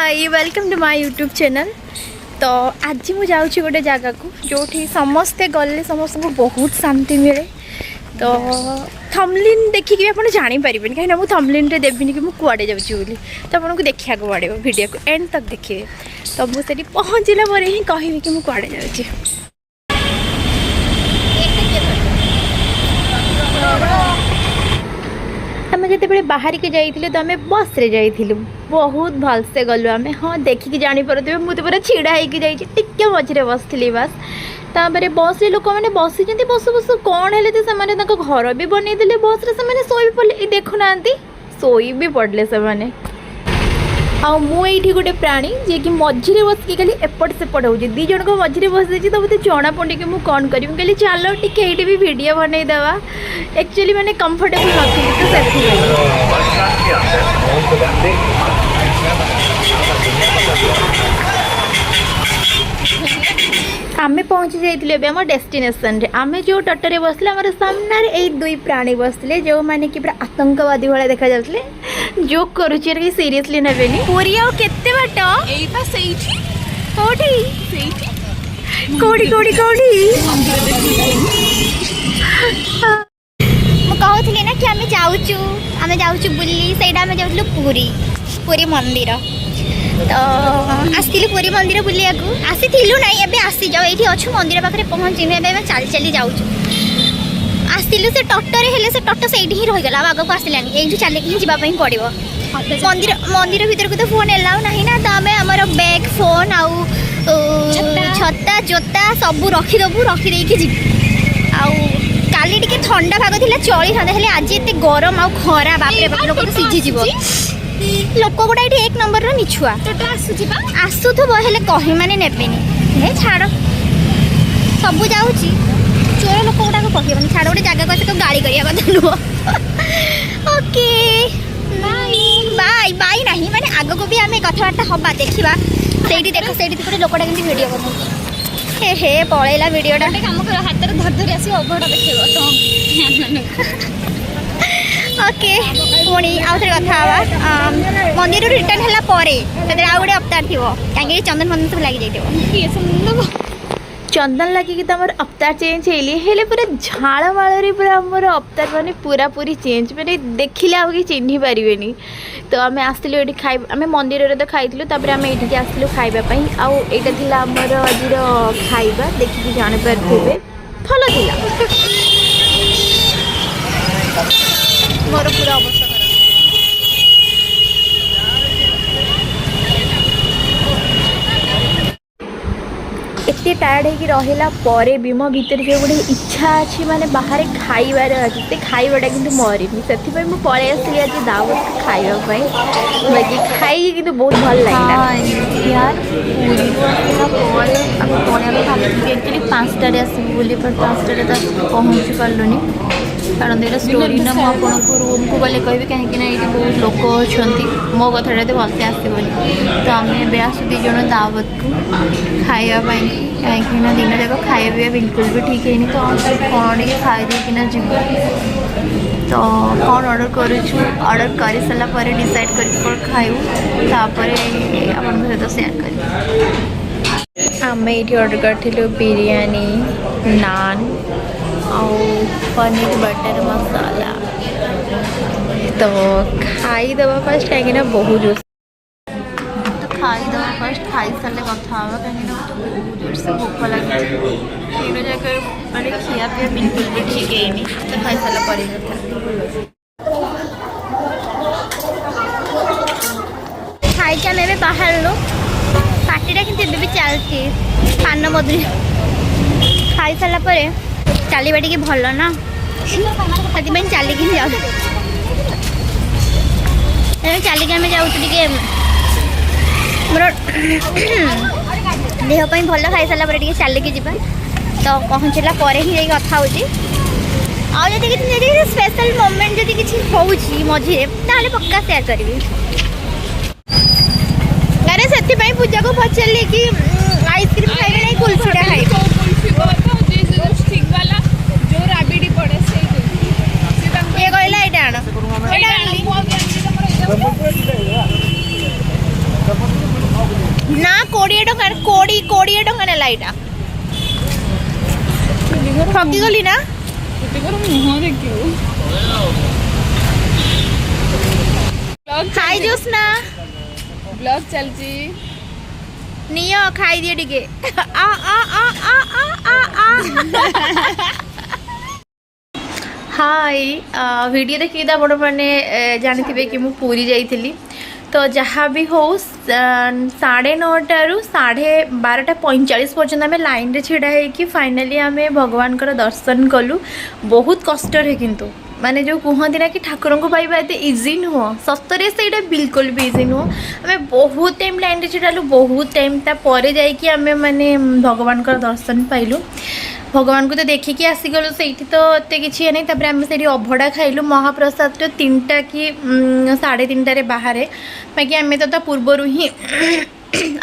Hi welcome to my YouTube channel. तो आज मुझे जाऊँगी गोटे जगह को जो समस्ते गले समस्त को बहुत शांति मिले। तो थंबनेल देखिक आप जापर कहीं मुझे थंबनेल देवी कि मुझे कुआड़े जाऊँगी तो आपको देखा पड़ो वीडियो को एंड तक देखिए। तो मुझे पहुँचला पर ही कहबी कि मुझे कुआड़े जाऊँगी। आम जो बाहर के जाइए तो आम बस रे जाइलु बहुत भलसे गलु आम। हाँ देखिकी जापे मुझे पूरा छिड़ा होगी जाइए मझे बसती बस। तापर बस रे लोक मैंने बसी बसु बसु कौन है तो से घर भी बनईदे बस रे से शोई पड़े देखुना शोई भी पड़े से मुझे गोटे प्राणी जी कि मझे बसिक खाली एपट सेपट हो दी जन को मझे बस जाइए तो मुझे जना पड़े कि मुझे कौन करी कहली चलो टे भी वीडियो बनईदेवा। एक्चुअली मैंने कंफर्टेबल नथी आमे पहुँची जाइए आम डेस्टिनेशन रे। आमे जो टोटो बसले आम सामने यही दुई प्राणी बसते जो मैंने कि पूरा आतंकवादी भाया देखा जाते जोक करुच्ची सीरियसली नेबेनी। पूरी आउ केते बाट कोठी कोठी कोठी कहूली ना कि आम जाऊँ बुली से जाऊँ पूरी पूरी मंदिर। तो आसती पूरी मंदिर बुलिया आसी ना एबे आसी जाओ ये अच्छु मंदिर पाखे पहुँची चल चली जाऊँ आसलु से टोटोरे हेले से टोटो से ही रहीगला आग को आसलानी ये चलिक ही जावाई पड़ो मंदिर मंदिर भीतर को तो फोन एलाउ ना ना। तो आम आमर बैग फोन आउ छता जोता सब रखीदेबू रखीदे जी काली टिके ठंडा भाग था चली था आज एत गरम आ खरा बापरे बाप लोक सीझीज लोक गुड़ा ये एक नंबर मिछुआ आसुब हेले कही मैंने ने छाड़ सब जाऊँ चोर लोक गुड़ा कहबनी छाड़ गोटे जगह को गाड़ी करवा कथा नुह। ओके बाय बाय नहीं मैंने आग को भी आम कथबार्ता हवा देखा से देख से गोटे लोकटा कि वीडियो बना हे पलैला वीडियोटा कम कर हाथ में धर धरी आस अभटा देख। ओके पुणी आउ थे कथा मंदिर रिटर्न है आउ गोटे अवतार थी कहीं चंदन मंदन सब लगी जाइए चंदन लगे तो आम अवतार चेंज हेले पूरा झाड़ माल पूरा आमर अवतार मैंने पूरा पूरी चेंज मैंने देखिले आ कि चिन्ह पारे। तो आम आसलु ये खाई आम मंदिर तो खाइलु आम ये आसलु खावाई आईटा आमर आज खाଇବା देखिए जापारे भल मोर पूरा अवस्था एते टायर्ड होगी रहा भी मो भीतर जो गोटे इच्छा अच्छी माने बाहर खाइबार अच्छी से खाइबाटा कि मरमी से पलि आसली आज दावत खावाई बाकी खाई कि बहुत भल लगे यार। पूरी एक्चुअली 5टारे आसबू बोली पर 5टारे तो पहुँची पार्लुनि कारण ये स्टोरी ना मुझे रूम को गले कह कहीं ये बहुत लोक अच्छा मो कथा तो भलसे आसबनी। तो आम ए आसु दी जन दावत को खावाई कहीं दिन जाक खाया पीवा बिल्कुल भी ठीक है तो कौन टे खाईदेकिना जीव। तो कौन ऑर्डर करुचु ऑर्डर कर सारापर डिसाइड कर खाइबू तापर आपन सहित शेयर कर। आम ये ऑर्डर करूँ बिरयानी नान और पनीर बटर मसाला। तो खाईदे फास्ट कहीं बहुत जोर तो खाईदे फास्ट खाई सारे कथा कहीं बहुत जोर से भोक लगे तीन जगह मैंने खिया पिया बिल्कुल भी ठीक है तो खाई सारापर खाई आम ए बाहर पार्टीटा कि भी चलती पान बदली खाई सारापर चलवा टे भल ना से चलिक जाऊ चलिक आम जाऊँ मोर देहपाई भल खाई सारापर चलिक जा तो पहुँचला ही कथा हो स्पेशल मोमेंट जब किसी हो मझे पक्का सेयार करी। अरे से पूजा को पचारे कि आइसक्रीम खाइबे ना कुल्फीटा खाइबे ये कहला ये आण ना 20 टका 20 टका नेला एटा ठकी गली ना मुह देखियो खाई जोस ना ब्लॉग चलची नियो खाई दिए टिके आ आ आ आ आ आ आ हाय वीडियो देखिए तो आपण मैंने जानी कि मु पूरी जाइली तो जहाँ भी हो 9:30 रु 12:45 पर्यंत आम लाइन रे छिड़ा है फाइनाली आम भगवान दर्शन कलु बहुत कष्ट है किंतु माने जो कहते ना कि ठाकुर को पाइबा एत इजी नुह सतरे से बिल्कुल भी इजी नुह आम बहुत टाइम लाइन रे छिड़ालु बहुत टाइम तापर जाइए आम मैंने भगवान दर्शन पाइलु भगवान को तो देखिकी आसीगलु से तो एत कि नहीं तापर आम से अभड़ा खाइलु महाप्रसाद 3टा कि 3:30 बाहर बाकी आम तो पूर्वर ही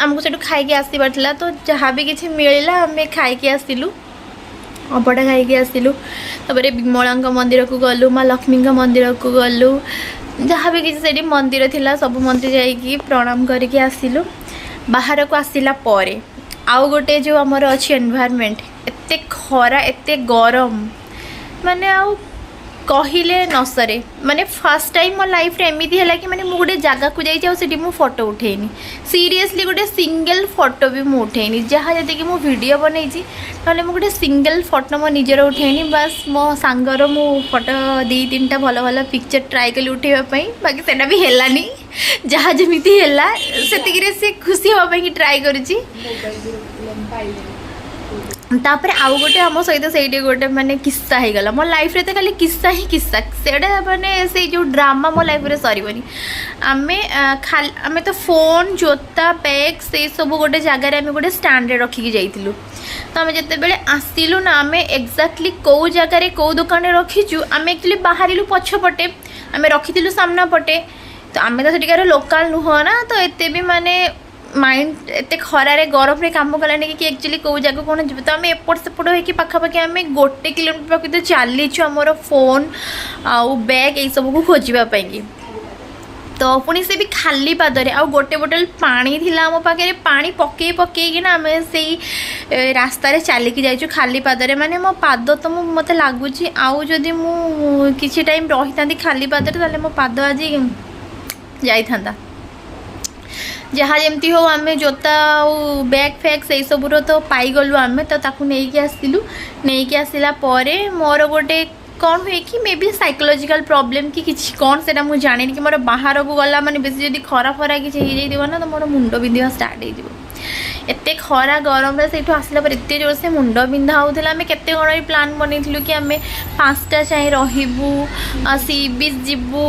आमको से खाई आसबार तो जहाँ भी किसी मिलला आम खाई आसिलु अभड़ा खाई आसिलु तापर विमला मंदिर को गलु माँ लक्ष्मी मंदिर को गलु जहाँ भी किसी से मंदिर थिला सब मंदिर जाइए प्रणाम करके आसिलु बाहर को आसिला परे आउ गोटे जो आमर अच्छी एनवायरनमेंट एते खरा एते गरम माने आउ कहले न सरे माने फर्स्ट टाइम मो लाइफ रे एमिति हला कि माने मु गोटे जगह को जाई सेठी मु फोटो उठेनी सीरियसली गोटे सिंगल फोटो भी मु उठेनी जहाँ जति कि मु वीडियो बनई ना मु गोटे सिंगल फोटो मो निजर उठेनी बस मो सांगर मु फोटो 2-3टा भल भल पिक्चर ट्राई कली उठेबा बाकी सेटा भी हेलानी जहाँ जमिति हेला सेतिकिरे से खुशी होबा कि ट्राई करूची तापर आउ गोटे आम सहित से गोटे माने किस्सा हो गला मो लाइफ रे तो खाली किस्सा ही किस्सा सेटा माने से जो ड्रामा मो लाइफ रे सरीबनी आमे खाली आमे तो फोन जोता बैग से सब गोटे जगार आम गोटे स्टैंड रे रखिकी जाइतिलु तो आम जिते बेले आसिलु ना आम एक्जाक्टली कौ जगार कौ दुकान रखीचु आम एक्चुअली बाहरिलु पछपटे आम रखीलु सामना पटे तो आम तो सेठिकार लोकाल नुह ना तो एते भी माने माइंड एत खरारे गरम रे काम कलानी कि एक्चुअली कौ जगह कौन जी तो आम एपट सेपट हो पाखापाखि आम 1 किलोमीटर पाखी तो चलीचु आमर फोन आउ बैग ये सब को खोजापी तो पुणी से भी खाली पादरे आ गोटे बोतल पानी थिला आम पाखे पानी पकई पकईकि ना आम से रास्तार चलिकी जाइचु खाली पादरे माने मो पाद तो मत लगुच आउ जदि मु किछि टाइम रही था खाली पादरे ताले मो पाद आज जाइथा जहाँ जमती हो आम जोता बैग फैग से सब तो पाईगलु आम तो ताकू नहीं आसिलु नहीं आसला मोर गोटे कौन हुए कि मे बी साइकोलॉजिकल प्रॉब्लम कि किसी कौन से मुझे जानी कि मोर बाहर को गला माने बेसी जदि खरा फरा किसी हो ना तो मोर मुंड बिंधा स्टार्ट हो एत खरा गरम से आसला पर एत जोर से मुंड बिंधा होता आम केते कौन प्लान बनईलु कि आम 5टा चाहे रहीबू सी बीच जीवु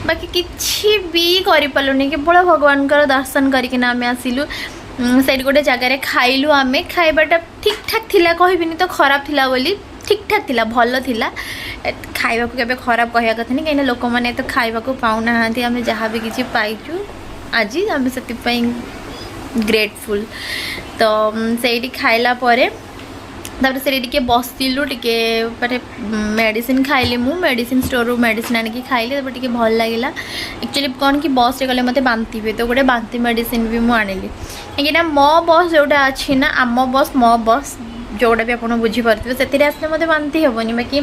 बाकी किसी भी करें केवल भगवान दर्शन करके आम आसिलु से गोटे जगार खाइलु आम खाइबाटा ठीक ठाक थिला कहबिनी तो खराब थिला बोली ठीक ठाक थिला भल थिला खाइबा को केबे खराब कहया कथा नहीं कहीं लोक मैंने तो खाइबा को पाउना आम जहाँ भी किसी पाइचु आज आम से ग्रेटफुल तो से खाइला तापर से टिके बसिलु टिके माने मेडिसिन खाइली मु मेडिसिन स्टोर मेडिसिन आनिकी खाइली तापर टिके भल लागिला एक्चुअली कौन कि बस रे गले मते बांती हुए तो गोटे बांती मेडिसिन भी मु आनिली कहीं मो बस जोटा अच्छी ना आम बस मो बस जोटा भी आप बुझीपारे से आसले मत बांती हेनी बाकी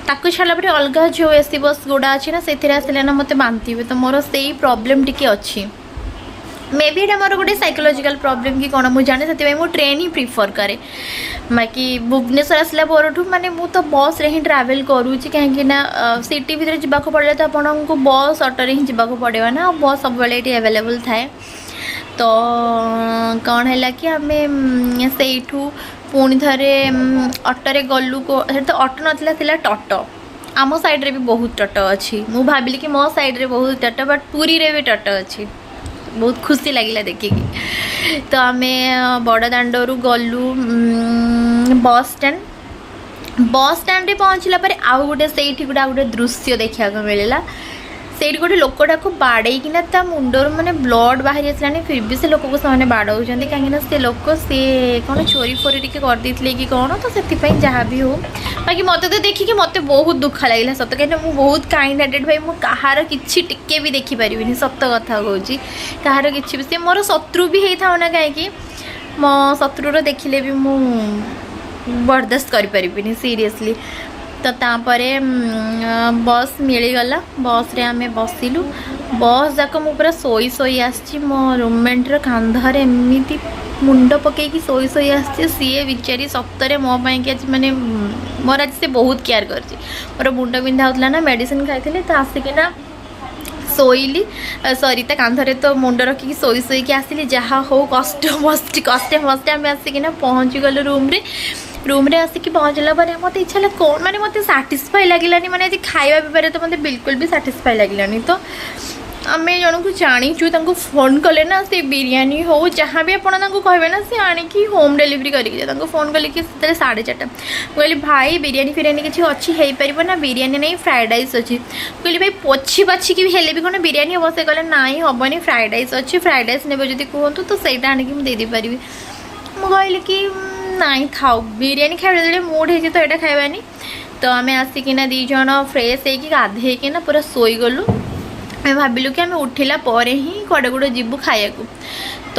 ताकू छाड़ा पर अलग जो एसी बस गुड़ा अच्छी ना से आसले ना मत बांती हुए तो मोर से प्रॉब्लम टिके अच्छी मे बी मोर गोटे साइकोलॉजिकल प्रॉब्लम कि कौन मुझे जाने से ट्रेन ही प्रिफर करे बाकी भुवनेश्वर आसला परठू माने मु तो बस रे ही ट्रैवल करूँगी कहीं सिटी भितर जावाक पड़े तो आपको बस ऑटो ही जावाक पड़ेगा ना बस सब ये अवेलेबल थाए तो कौन है कि आम से पुणी थे ऑटो गलु को तो ऑटो नाला टटो आम साइड भी बहुत टटो अच्छी मु भाविली कि मो साइड रे बहुत टटो बट पुरी रे भी टटो अच्छी बहुत खुशी लगिला देखिकी तो आम बड़दाण्डरू गलु बस स्टैंड रे पहुँचला पर आउ गोटे से गोटे दृश्य देखा मिलला ସେଇଠି ଗୋଟେ ଲୋକଟାକୁ ବାଡ଼େଇକିନା ତା ମୁଣ୍ଡରୁ ମାନେ ବ୍ଲଡ଼ ବାହାରି ଆସିଲାନି ଫିର୍ ବି ସେ ଲୋକକୁ ସେମାନେ ବାଡ଼ଉଛନ୍ତି କାହିଁକିନା ସେ ଲୋକ ସିଏ କ'ଣ ଚୋରି ଫୋରି ଟିକେ କରିଦେଇଥିଲେ କି କ'ଣ ତ ସେଥିପାଇଁ ଯାହା ବି ହଉ ବାକି ମୋତେ ତ ଦେଖିକି ମୋତେ ବହୁତ ଦୁଃଖ ଲାଗିଲା ସତ କାହିଁକିନା ମୁଁ ବହୁତ କାଇଣ୍ଡ ହାର୍ଟେଡ଼ ଭାଇ ମୁଁ କାହାର କିଛି ଟିକେ ବି ଦେଖିପାରିବିନି ସତ କଥା କହୁଛି କାହାର କିଛି ବି ସେ ମୋର ଶତ୍ରୁ ବି ହେଇଥାଉ ନା କାହିଁକି ମୋ ଶତ୍ରୁର ଦେଖିଲେ ବି ମୁଁ ବରଦାସ୍ତ କରିପାରିବିନି ସିରିୟସଲି ତ ତାପରେ ବସ୍ ମିଳିଗଲା ବସ୍ରେ ଆମେ ବସିଲୁ ବସ୍ ଯାକ ମୁଁ ପୁରା ଶୋଇ ଶୋଇ ଆସିଛି ମୋ ରୁମ୍ମେଟ୍ର କାନ୍ଧରେ ଏମିତି ମୁଣ୍ଡ ପକେଇକି ଶୋଇ ଶୋଇ ଆସିଛି ସିଏ ବିଚାରି ସତରେ ମୋ ପାଇଁକି ଆଜି ମାନେ ମୋର ଆଜି ସେ ବହୁତ କେୟାର କରିଛି ମୋର ମୁଣ୍ଡ ବିନ୍ଧା ହେଉଥିଲା ନା ମେଡ଼ିସିନ ଖାଇଥିଲି ତ ଆସିକିନା ଶୋଇଲି ସରି ତା କାନ୍ଧରେ ତ ମୁଣ୍ଡ ରଖିକି ଶୋଇ ଶୋଇକି ଆସିଲି ଯାହା ହଉ କଷ୍ଟେ ମଷ୍ଟେ ଆମେ ଆସିକିନା ପହଞ୍ଚିଗଲୁ ରୁମ୍ରେ ଆସିକି ପହଞ୍ଚିଲା ପରେ ମୋତେ ଇଚ୍ଛା ହେଲା କ'ଣ ମାନେ ମୋତେ ସାଟିସ୍ଫାଏ ଲାଗିଲାନି ମାନେ ଆଜି ଖାଇବା ପିଇବାରେ ତ ମୋତେ ବିଲକୁଲ ବି ସାଟିସ୍ଫାଏ ଲାଗିଲାନି ତ ଆମେ ଜଣକୁ ଜାଣିଛୁ ତାଙ୍କୁ ଫୋନ୍ କଲେ ନା ସେ ବିରିୟାନୀ ହଉ ଯାହା ବି ଆପଣ ତାଙ୍କୁ କହିବେ ନା ସେ ଆଣିକି ହୋମ୍ ଡେଲିଭରି କରିକି ଯାଏ ତାଙ୍କୁ ଫୋନ୍ କଲିକି ସେତେବେଳେ 4:30 ମୁଁ କହିଲି ଭାଇ ବିରିୟାନୀ ଫିରିୟାନୀ କିଛି ଅଛି ହେଇପାରିବ ନା ବିରିୟାନୀ ନାହିଁ ଫ୍ରାଏଡ଼୍ ରାଇସ୍ ଅଛି ମୁଁ କହିଲି ଭାଇ ପୋଛି ପାଛିକି ବି ହେଲେ ବି କ'ଣ ବିରିୟାନୀ ହେବ ସେ କହିଲେ ନାଇଁ ହେବନି ଫ୍ରାଏଡ଼୍ ରାଇସ୍ ଅଛି ଫ୍ରାଏଡ଼୍ ରାଇସ୍ ନେବେ ଯଦି କୁହନ୍ତୁ ତ ସେଇଟା ଆଣିକି ମୁଁ ଦେଇଦେଇପାରିବି ମୁଁ କହିଲି କି ନାଇଁ ଥାଉ ବିରିୟାନୀ ଖାଇବା ଯେତେବେଳେ ମୁଡ୍ ହେଇଛି ତ ଏଇଟା ଖାଇବାନି ତ ଆମେ ଆସିକିନା 2 ଜଣ ଫ୍ରେଶ୍ ହେଇକି ଗାଧେଇକିନା ପୁରା ଶୋଇଗଲୁ ଆମେ ଭାବିଲୁ କି ଆମେ ଉଠିଲା ପରେ ହିଁ କୁଆଡ଼େ ଗୋଟେ ଯିବୁ ଖାଇବାକୁ ତ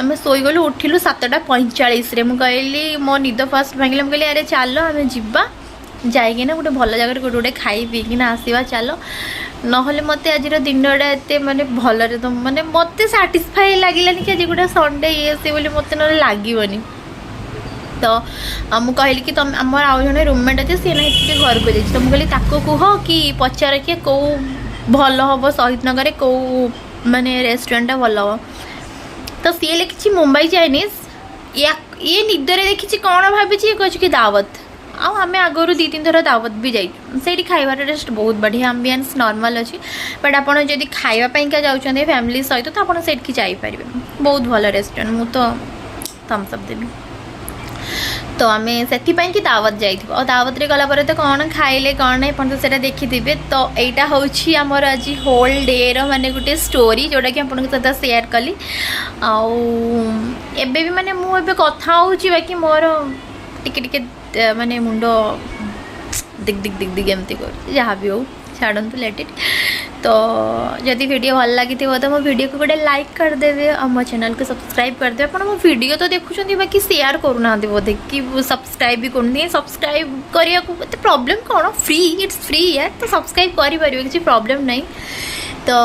ଆମେ ଶୋଇଗଲୁ ଉଠିଲୁ 7:45ରେ ମୁଁ କହିଲି ମୋ ନିଦ ଫାଷ୍ଟ ଭାଙ୍ଗିଲା ମୁଁ କହିଲି ଆରେ ଚାଲ ଆମେ ଯିବା ଯାଇକିନା ଗୋଟେ ଭଲ ଜାଗାରେ ଗୋଟେ ଖାଇ ପିଇକିନା ଆସିବା ଚାଲ ନହେଲେ ମୋତେ ଆଜିର ଦିନଟା ଏତେ ମାନେ ଭଲରେ ତ ମାନେ ମୋତେ ସାଟିସ୍ଫାଏ ଲାଗିଲାନି କି ଆଜି ଗୋଟେ ସଣ୍ଡେ ଇଏ ସେ ବୋଲି ମୋତେ ନହେଲେ ଲାଗିବନି ତ ମୁଁ କହିଲି କି ତମେ ଆମର ଆଉ ଜଣେ ରୁମ୍ମେଟ୍ ଅଛି ସିଏ ନା ଟିକେ ଘରକୁ ଯାଇଛି ତ ମୁଁ କହିଲି ତାକୁ କୁହ କି ପଚାର କି କେଉଁ ଭଲ ହେବ ଶହୀଦ ନଗରରେ କେଉଁ ମାନେ ରେଷ୍ଟୁରାଣ୍ଟଟା ଭଲ ହେବ ତ ସିଏ ଲେଖିଛି ମୁମ୍ବାଇ ଚାଇନିଜ୍ ଇଏ ନିଦରେ ଦେଖିଛି କ'ଣ ଭାବିଛି ଇଏ କହିଛି କି ଦାୱତ ଆଉ ଆମେ ଆଗରୁ 2-3 ଥର ଦାୱତ ବି ଯାଇଛୁ ସେଇଠି ଖାଇବାର ଟେଷ୍ଟ ବହୁତ ବଢ଼ିଆ ଆମ୍ବିଆନ୍ସ ନର୍ମାଲ୍ ଅଛି ବଟ୍ ଆପଣ ଯଦି ଖାଇବା ପାଇଁକା ଯାଉଛନ୍ତି ଫ୍ୟାମିଲି ସହିତ ତ ଆପଣ ସେଇଠିକି ଯାଇପାରିବେ ବହୁତ ଭଲ ରେଷ୍ଟୁରାଣ୍ଟ ମୁଁ ତ ଥମ୍ସ ଅପ୍ ଦେବି ତ ଆମେ ସେଥିପାଇଁ କି ଦାୱତ ଯାଇଥିବୁ ଆଉ ଦାୱତରେ ଗଲା ପରେ ତ କ'ଣ ଖାଇଲେ କ'ଣ ନାହିଁ ଆପଣ ତ ସେଇଟା ଦେଖିଥିବେ ତ ଏଇଟା ହେଉଛି ଆମର ଆଜି ହୋଲ୍ ଡେର ମାନେ ଗୋଟେ ଷ୍ଟୋରି ଯେଉଁଟାକି ଆପଣଙ୍କ ସହିତ ସେୟାର କଲି ଆଉ ଏବେ ବି ମାନେ ମୁଁ ଏବେ କଥା ହେଉଛି ବାକି ମୋର ଟିକେ ଟିକେ ମାନେ ମୁଣ୍ଡ ଦିଗ ଦିଗ ଏମିତି କରୁଛି ଯାହା ବି ହଉ ଛାଡ଼ନ୍ତୁ ଲେଟ୍ ଇଟ୍ तो जदि वीडियो भल लगी तो मो वीडियो को गोटे लाइक करदेवे और मो चैनल को सब्सक्राइब करदे आप मो वीडियो तो देखुं बाकी शेयर करूना बोधे कि सब्सक्राइब भी करनी सब्सक्राइब करने को प्रॉब्लम कौन फ्री इट्स फ्री यार तो सब्सक्राइब करेंगे किसी प्रॉब्लम नहीं तो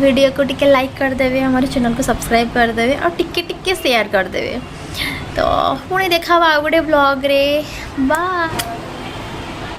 वीडियो को टिके लाइक करदेवे हमारे चैनल को सब्सक्राइब करदेवे और टिके शेयर करदेवे तो पुणी देखा गोटे ब्लॉग रे बाय।